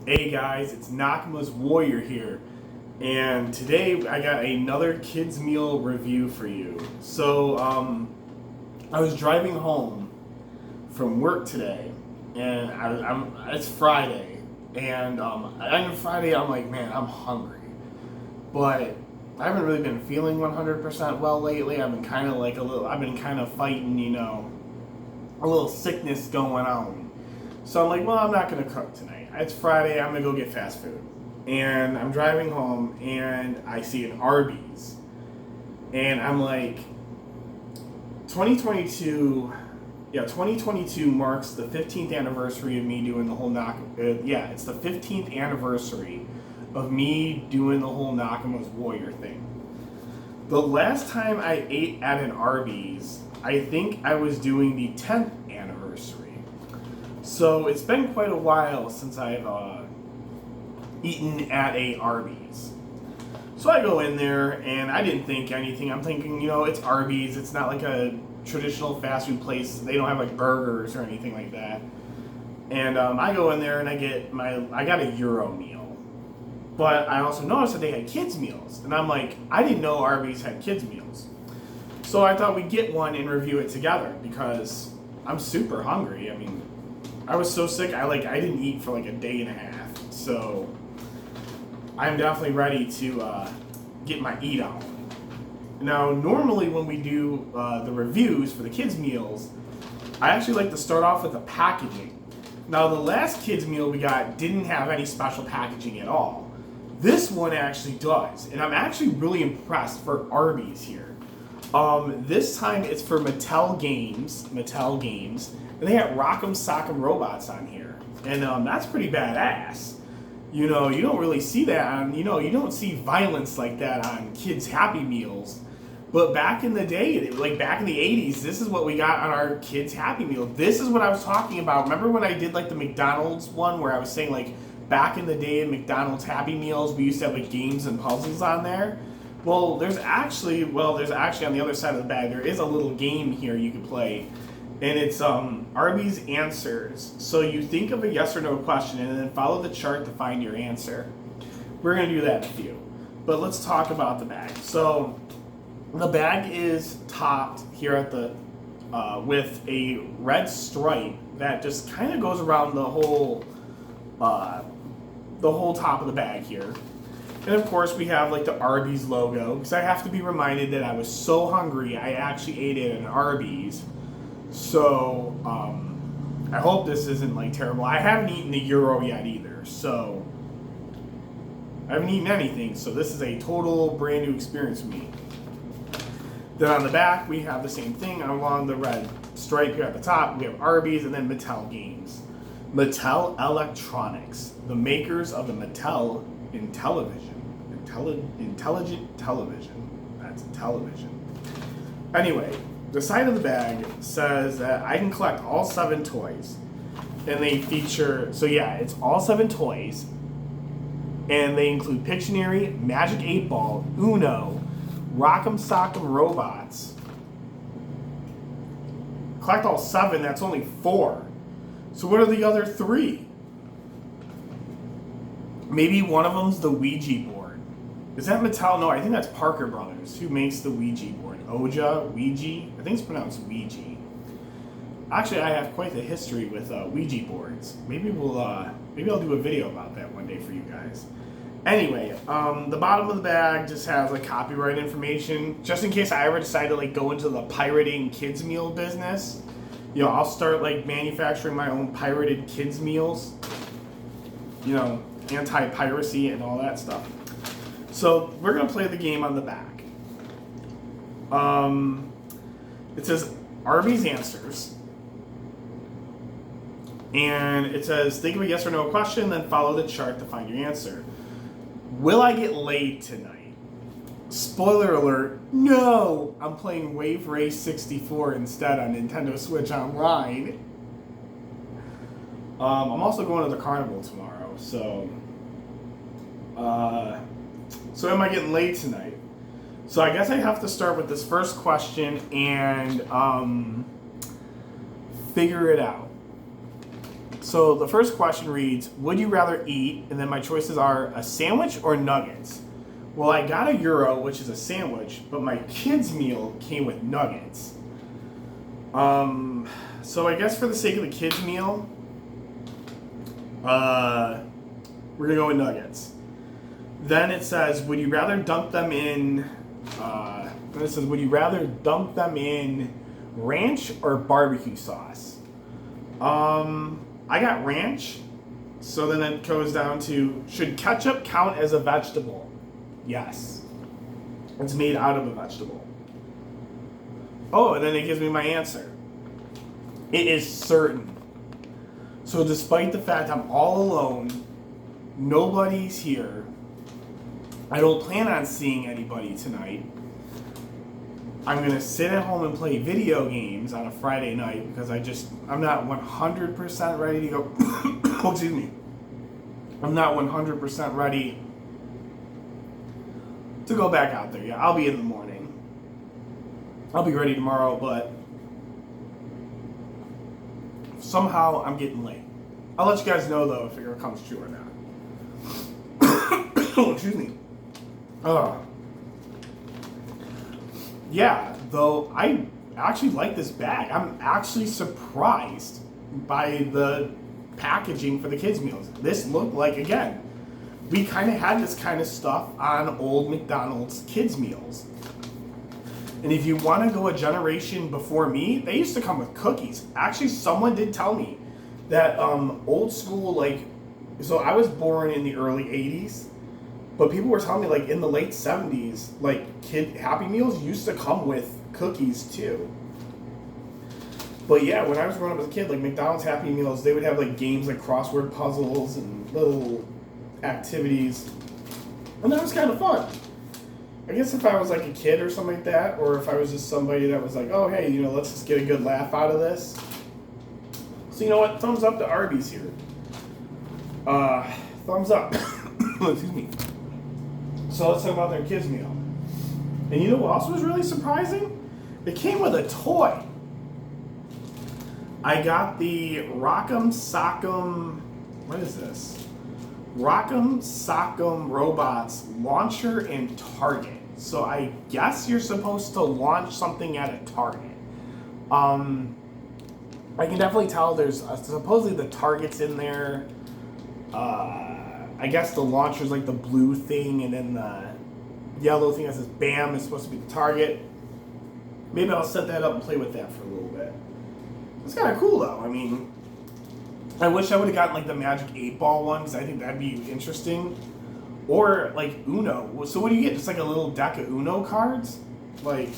Hey guys, it's Nakama's Warrior here, and today I got another kids meal review for you. I was driving home from work today, and it's Friday, and on Friday I'm like, man, I'm hungry, but I haven't really been feeling 100% well lately. I've been kind of fighting, a little sickness going on. So I'm like, well, I'm not gonna cook tonight. It's Friday, I'm gonna go get fast food. And I'm driving home and I see an Arby's. And I'm like, 2022 marks the 15th anniversary of me doing the whole it's the 15th anniversary of me doing the whole Nakama's Warrior thing. The last time I ate at an Arby's, I think I was doing the 10th anniversary. So it's been quite a while since I've eaten at a Arby's. So I go in there and I didn't think anything. I'm thinking, it's Arby's. It's not like a traditional fast food place. They don't have like burgers or anything like that. And I go in there and I got a Euro meal. But I also noticed that they had kids meals. And I'm like, I didn't know Arby's had kids meals. So I thought we'd get one and review it together because I'm super hungry. I mean, I was so sick, I didn't eat for like a day and a half. So I'm definitely ready to get my eat on. Now, normally when we do the reviews for the kids meals, I actually like to start off with the packaging. Now, the last kids meal we got didn't have any special packaging at all. This one actually does, and I'm actually really impressed for Arby's here. This time it's for Mattel Games, and they got Rock'em Sock'em Robots on here, and that's pretty badass. You don't really see that on, you don't see violence like that on kids' Happy Meals. But back in the day, like back in the 80s, this is what we got on our kids' Happy Meal. This is what I was talking about. Remember when I did like the McDonald's one where I was saying like back in the day in McDonald's Happy Meals, we used to have like games and puzzles on there? Well, there's actually on the other side of the bag, there is a little game here you can play. And it's Arby's Answers. So you think of a yes or no question and then follow the chart to find your answer. We're going to do that in a few. But let's talk about the bag. So the bag is topped here at the with a red stripe that just kind of goes around the whole top of the bag here. And of course we have like the Arby's logo, because I have to be reminded that I was so hungry I actually ate it at an Arby's. So I hope this isn't like terrible. I haven't eaten the Euro yet either, so I haven't eaten anything, so this is a total brand new experience for me. Then on the back we have the same thing along the red stripe here at the top. We have Arby's and then Mattel Games. Mattel Electronics, the makers of the Mattel Intelligent Television. That's television. Anyway, the side of the bag says that I can collect all 7 toys. And they feature, it's all 7 toys. And they include Pictionary, Magic 8 Ball, Uno, Rock'em Sock'em Robots. Collect all 7, that's only 4. So what are the other 3? Maybe one of them's the Ouija board. Is that Mattel? No, I think that's Parker Brothers. Who makes the Ouija board? Ouija? I think it's pronounced Ouija. Actually, I have quite the history with Ouija boards. Maybe I'll do a video about that one day for you guys. Anyway, the bottom of the bag just has like copyright information, just in case I ever decide to like go into the pirating kids meal business. I'll start like manufacturing my own pirated kids meals. Anti-piracy and all that stuff. So we're gonna play the game on the back. It says Arby's Answers, and it says think of a yes or no question, then follow the chart to find your answer. Will I get laid tonight? Spoiler alert, no! I'm playing Wave Race 64 instead on Nintendo Switch Online. I'm also going to the carnival tomorrow, so am I getting laid tonight? So I guess I have to start with this first question and figure it out. So the first question reads, would you rather eat, and then my choices are a sandwich or nuggets? Well, I got a Euro, which is a sandwich, but my kids' meal came with nuggets. So I guess for the sake of the kids' meal, we're gonna go with nuggets. Then it says, would you rather dump them in, then it says, would you rather dump them in ranch or barbecue sauce? I got ranch, so then it goes down to, should ketchup count as a vegetable? Yes. It's made out of a vegetable. Oh, and then it gives me my answer. It is certain. So despite the fact I'm all alone, nobody's here, I don't plan on seeing anybody tonight, I'm going to sit at home and play video games on a Friday night because I'm not 100% ready to go. Oh, excuse me. I'm not 100% ready to go back out there. Yeah, I'll be in the morning. I'll be ready tomorrow, but somehow I'm getting late. I'll let you guys know, though, if it comes true or not. Oh, excuse me. Yeah, though I actually like this bag. I'm actually surprised by the packaging for the kids' meals. This looked like, again, we kind of had this kind of stuff on old McDonald's kids' meals. And if you want to go a generation before me, they used to come with cookies. Actually, someone did tell me that old school, like, so I was born in the early 80s. But people were telling me, like, in the late 70s, like, kid Happy Meals used to come with cookies, too. But, yeah, when I was growing up as a kid, like, McDonald's Happy Meals, they would have, like, games like crossword puzzles and little activities. And that was kind of fun. I guess if I was, like, a kid or something like that, or if I was just somebody that was like, oh, hey, you know, let's just get a good laugh out of this. So, you know what? Thumbs up to Arby's here. Thumbs up. Excuse me. So let's talk about their kids' meal. And you know what else was really surprising? It came with a toy. I got the Rock'em Sock'em, what is this? Rock'em Sock'em Robots Launcher and Target. So I guess you're supposed to launch something at a target. I can definitely tell there's supposedly the target's in there. I guess the launcher's like the blue thing, and then the yellow thing that says BAM is supposed to be the target. Maybe I'll set that up and play with that for a little bit. It's kind of cool though. I mean, I wish I would have gotten like the Magic 8-Ball one because I think that'd be interesting. Or like Uno. So what do you get? Just like a little deck of Uno cards? Like,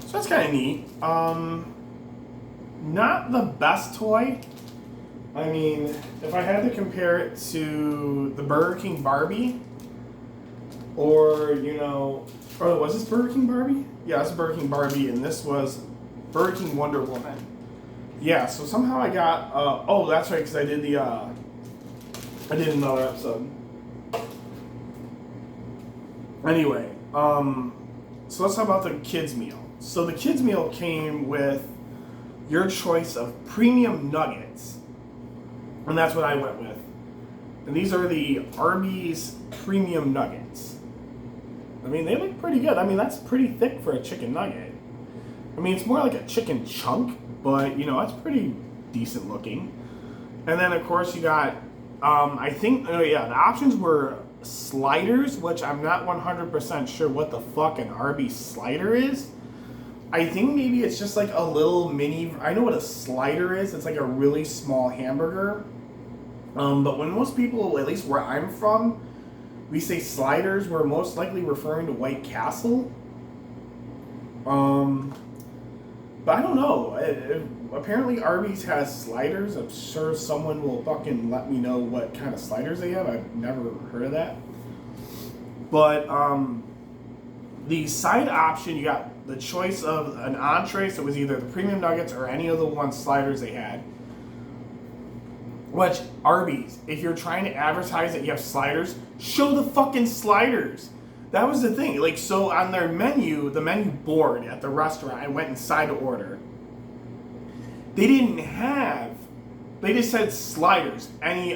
so that's kind of neat. Not the best toy. I mean, if I had to compare it to the Burger King Barbie, or, you know, or was this Burger King Barbie? Yeah, it's Burger King Barbie, and this was Burger King Wonder Woman. Yeah, so somehow I got, oh, that's right, because I did another episode. Anyway, so let's talk about the kids' meal. So the kids' meal came with your choice of premium nuggets. And that's what I went with. And these are the Arby's premium nuggets. I mean, they look pretty good. I mean, that's pretty thick for a chicken nugget. I mean, it's more like a chicken chunk, but, you know, that's pretty decent looking. And then, of course, you got, I think, oh yeah, the options were sliders, which I'm not 100% sure what the fuck an Arby's slider is. I think maybe it's just like a little mini, I know what a slider is. It's like a really small hamburger. But when most people, at least where I'm from, we say sliders, we're most likely referring to White Castle. But I don't know. Apparently Arby's has sliders. I'm sure someone will fucking let me know what kind of sliders they have. I've never heard of that. But the side option, you got the choice of an entree, so it was either the premium nuggets or any of the one sliders they had. Which, Arby's, if you're trying to advertise that you have sliders, show the fucking sliders. That was the thing. Like, so on their menu, the menu board at the restaurant, I went inside to order. They didn't have. They just said sliders, any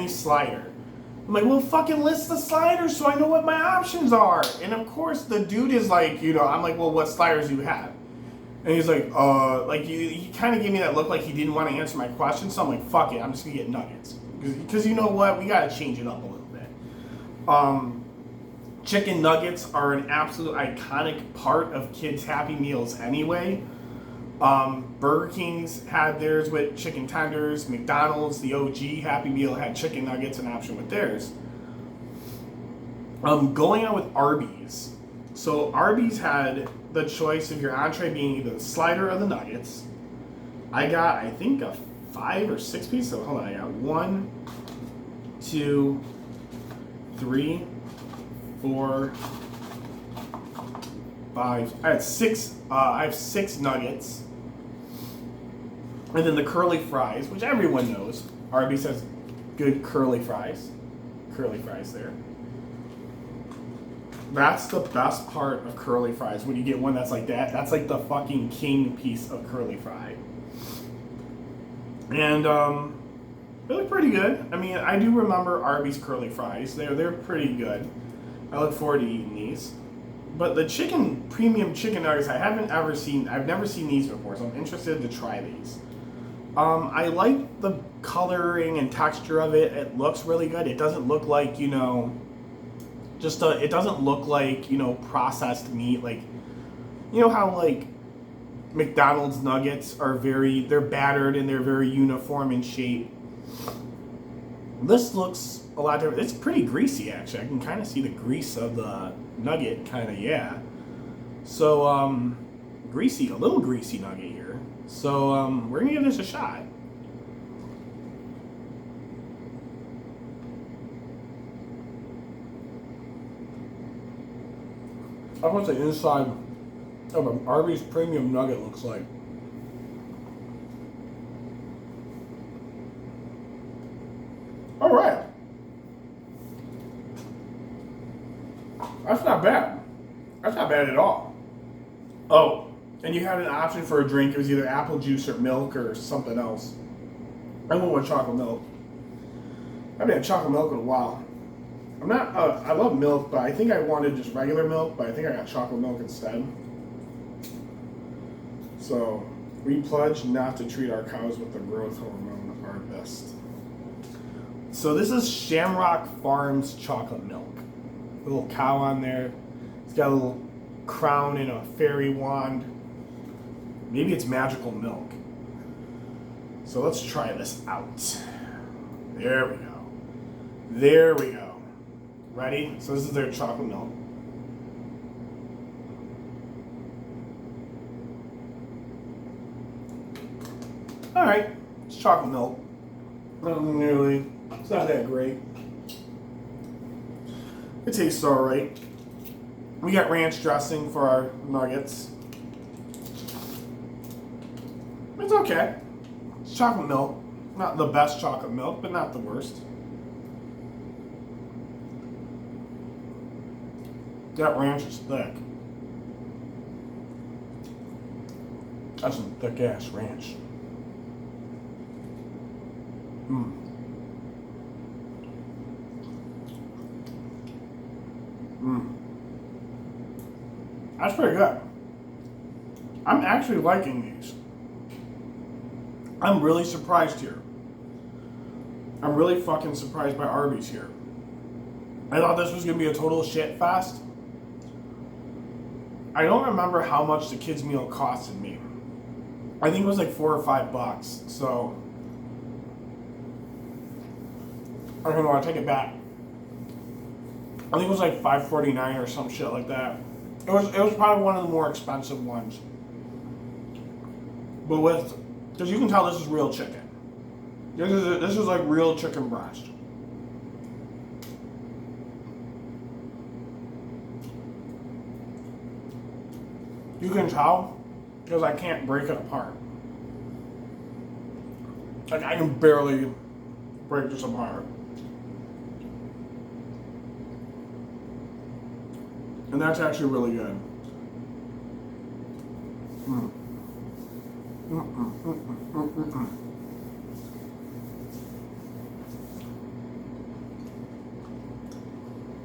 slider. I'm like, well, fucking list the sliders so I know what my options are. And of course, the dude is like, I'm like, well, what sliders do you have? And he's like, he kind of gave me that look like he didn't want to answer my question. So I'm like, fuck it, I'm just gonna get nuggets. Because you know what, we gotta change it up a little bit. Chicken nuggets are an absolute iconic part of kids' Happy Meals anyway. Burger King's had theirs with chicken tenders. McDonald's, the OG Happy Meal, had chicken nuggets an option with theirs. Going on with Arby's. So Arby's had the choice of your entree being either the slider or the nuggets. I got, I think, a 5 or 6 piece. So hold on, I got 1, 2, 3, 4, 5. I had 6. I have 6 nuggets. And then the curly fries, which everyone knows. Arby's has good curly fries. Curly fries there. That's the best part of curly fries. When you get one that's like that, that's like the fucking king piece of curly fry. And they look pretty good. I mean, I do remember Arby's curly fries. They're pretty good. I look forward to eating these. But the premium chicken nuggets, I've never seen these before, so I'm interested to try these. I like the coloring and texture of it. It looks really good. It doesn't look like, it doesn't look like, processed meat. Like, how like McDonald's nuggets are they're battered and they're very uniform in shape. This looks a lot different. It's pretty greasy, actually. I can kind of see the grease of the nugget, kind of, yeah. So, a little greasy nugget here. So, we're going to give this a shot. That's what the inside of an Arby's premium nugget looks like. All right. That's not bad. That's not bad at all. Oh, and you had an option for a drink. It was either apple juice or milk or something else. I went with chocolate milk. I haven't had chocolate milk in a while. I love milk, but I think I wanted just regular milk, but I think I got chocolate milk instead. So, we pledge not to treat our cows with the growth hormone our best. So this is Shamrock Farms chocolate milk. A little cow on there. It's got a little crown and a fairy wand. Maybe it's magical milk. So let's try this out. There we go. There we go. Ready? So this is their chocolate milk. Alright, it's chocolate milk. It's not that great. It tastes alright. We got ranch dressing for our nuggets. It's okay. It's chocolate milk. Not the best chocolate milk, but not the worst. That ranch is thick. That's some thick ass ranch. That's pretty good. I'm actually liking these. I'm really surprised here. I'm really fucking surprised by Arby's here. I thought this was going to be a total shit fest. I don't remember how much the kids' meal costed me. I think it was like $4 or $5. So, I don't know, I take it back. I think it was like $5.49 or some shit like that. It was probably one of the more expensive ones. But because you can tell this is real chicken. This is like real chicken breast. You can tell because I can't break it apart. Like I can barely break this apart. And that's actually really good.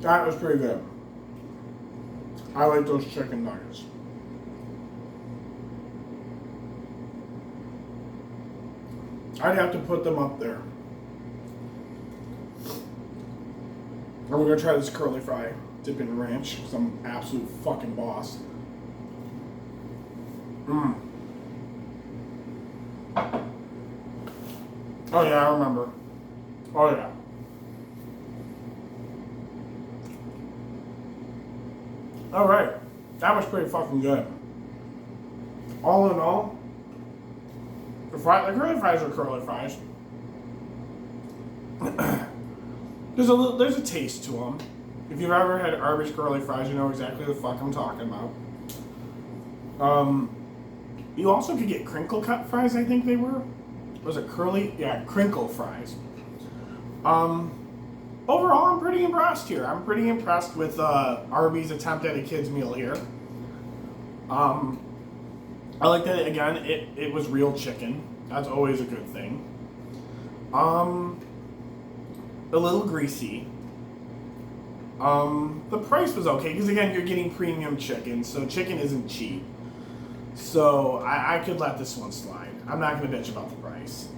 That was pretty good. I like those chicken nuggets. I'd have to put them up there. And we're gonna try this curly fry dip in ranch because I'm an absolute fucking boss. Oh yeah, I remember. Oh yeah. Alright. That was pretty fucking good. All in all, the curly fries are curly fries. There's a taste to them. If you've ever had Arby's curly fries, you know exactly the fuck I'm talking about. You also could get crinkle cut fries, I think they were. Was it curly? Yeah, crinkle fries. Overall, I'm pretty impressed here. I'm pretty impressed with Arby's attempt at a kid's meal here. I like that, again, it was real chicken. That's always a good thing. A little greasy. The price was okay, because again, you're getting premium chicken, so chicken isn't cheap. So I could let this one slide. I'm not going to bitch about the price.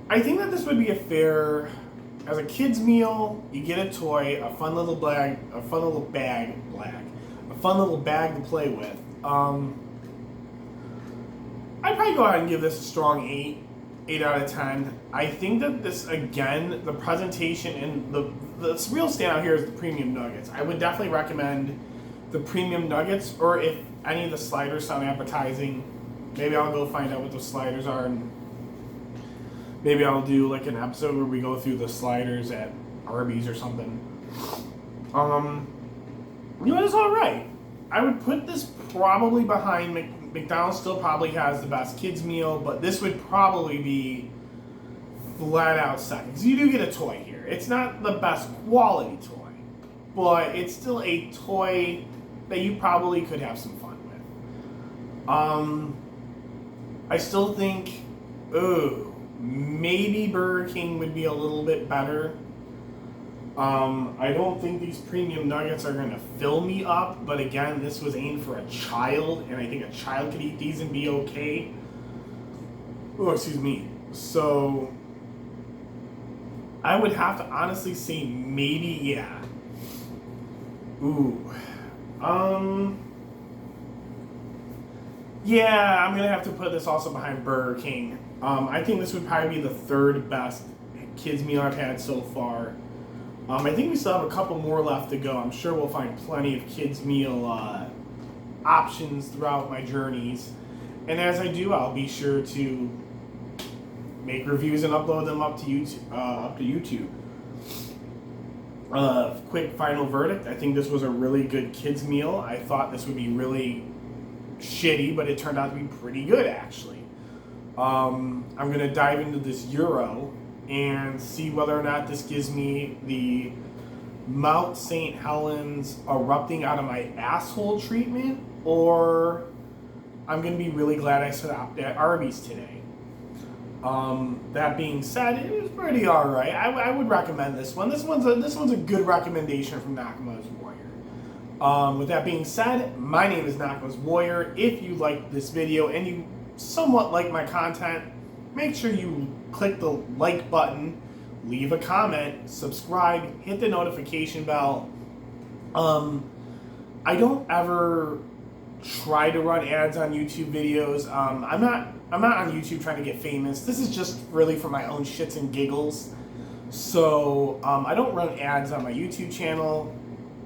I think that this would be a fair, as a kid's meal, you get a toy, a fun little bag to play with. I'd probably go ahead and give this a strong 8 out of 10. I think that this, again, the presentation and the real standout here is the premium nuggets. I would definitely recommend the premium nuggets, or if any of the sliders sound appetizing, maybe I'll go find out what the sliders are, and maybe I'll do like an episode where we go through the sliders at Arby's or something. It's alright. I would put this probably behind McDonald's. Still probably has the best kids meal, but this would probably be flat out second. So you do get a toy here. It's not the best quality toy, but it's still a toy that you probably could have some fun with. I still think, maybe Burger King would be a little bit better. I don't think these premium nuggets are going to fill me up, but again, this was aimed for a child, and I think a child could eat these and be okay. Oh, excuse me. So, I would have to honestly say maybe, yeah. Yeah, I'm going to have to put this also behind Burger King. I think this would probably be the third best kids meal I've had so far. I think we still have a couple more left to go. I'm sure we'll find plenty of kids meal options throughout my journeys. And as I do, I'll be sure to make reviews and upload them up to YouTube. Quick final verdict. I think this was a really good kids meal. I thought this would be really shitty, but it turned out to be pretty good, actually. I'm going to dive into this Euro and see whether or not this gives me the Mount St. Helens erupting out of my asshole treatment, or I'm going to be really glad I stopped at Arby's today. That being said, it was pretty alright. I would recommend this one. This one's a good recommendation from Nakamo's Warrior. With that being said, my name is Nakamo's Warrior. If you liked this video and you somewhat like my content, make sure you click the like button, leave a comment, subscribe, hit the notification bell. I don't ever try to run ads on YouTube videos. I'm not on YouTube trying to get famous. This is just really for my own shits and giggles. So I don't run ads on my YouTube channel,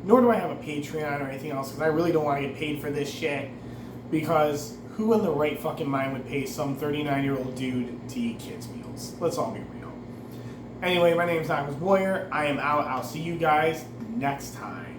nor do I have a Patreon or anything else, because I really don't want to get paid for this shit, because who in the right fucking mind would pay some 39-year-old dude to eat kids' meals? Let's all be real. Anyway, my name is Nakamo's Warrior. I am out. I'll see you guys next time.